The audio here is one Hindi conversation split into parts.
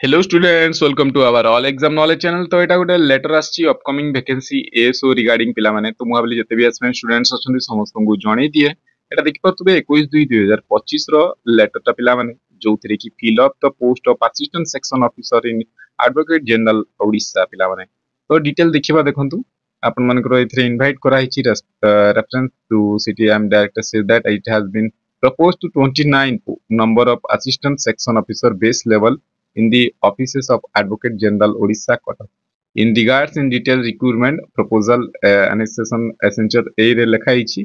Hello students welcome to our all exam knowledge channel. तो एटा गोटे लेटर आछि अपकमिंग वैकेंसी एसओ रिगार्डिंग पिला माने तो मु भाबली जते भी एस्पिरेंट स्टूडेंट्स अछंती समस्त को जणै दिए। एटा देखि परतुबे 21/2/2025 रो लेटरटा पिला माने जोथिरे की fill up the post of assistant section officer in advocate general Odisha पिला माने। तो डिटेल देखिबा देखंतु आपन मानकर एथिरे इनवाइट करा हिची reference to city M director से that it has been proposed to 29 number of assistant section officer base level in the offices of Advocate General Odisha Kotak. In regards in detail requirement proposal annexation essential A रे लिखा हिची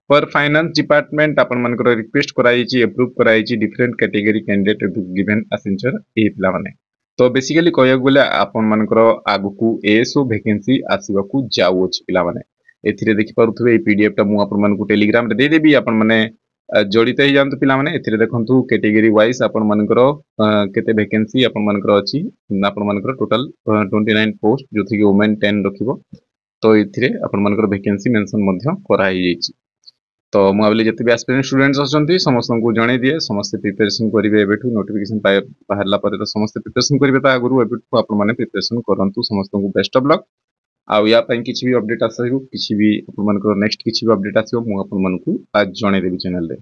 पर फाइनेंस डिपार्टमेंट अपन मनकर रिक्वेस्ट कराइची अप्रूव कराइची different category candidate given essential ए पिला माने। तो बेसिकली कहया गले अपन मनकर आगु एसओ वैकेंसी आसीबाकू जाउ अछि पिला माने। एथिरे देखि पारुथबे ए पीडीएफ टा मु अपन मनकू टेलीग्राम रे दे देबी अपन माने जड़ित ही जातु पिला माने। एथिरे देखंतु कैटेगरी वाइज अपन मनकर केते वैकेंसी अपन मनकर अछि अपन मनकर टोटल 29 पोस्ट जोथि कि वुमेन 10 रखिबो। तो एथिरे अपन मनकर वैकेंसी मेंशन मध्य करा ही जाइछि। तो मु भाबली जते भी एस्पिरेंट स्टूडेंट्स अछंती समस्त को जणै दिए समस्त प्रिपरेशन करिवे एबेठु नोटिफिकेशन बाहरला परे तो समस्त प्रिपरेशन करिवे ता आगुरु एबेठु अपन माने प्रिपरेशन करंतु। समस्त को बेस्ट ऑफ लक। आउ या पई किछि भी अपडेट आसैबो किछि भी अपन मनकर नेक्स्ट किछि भी अपडेट आसीबो मु अपन मनकु आज जणै देबी चैनल रे।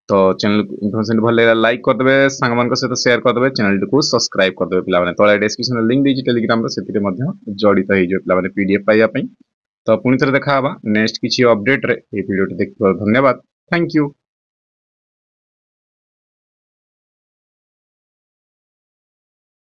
तो चैनल इन्फॉर्मेशन भल लगा लाइक कर देबे सांग मान सहित शेयर कर देबे चैनल को सब्सक्राइब कर देबे पिला माने। तळे डिस्क्रिप्शन लिंक देछि टेलीग्राम रे सेतिरे मध्य जड़ित हो जो पिला माने पीडीएफ पाइया पई। तो पुणी थरे देखा हबा नेक्स्ट किछि अपडेट रे ए वीडियो देखिबा धन्यवाद। Thank you.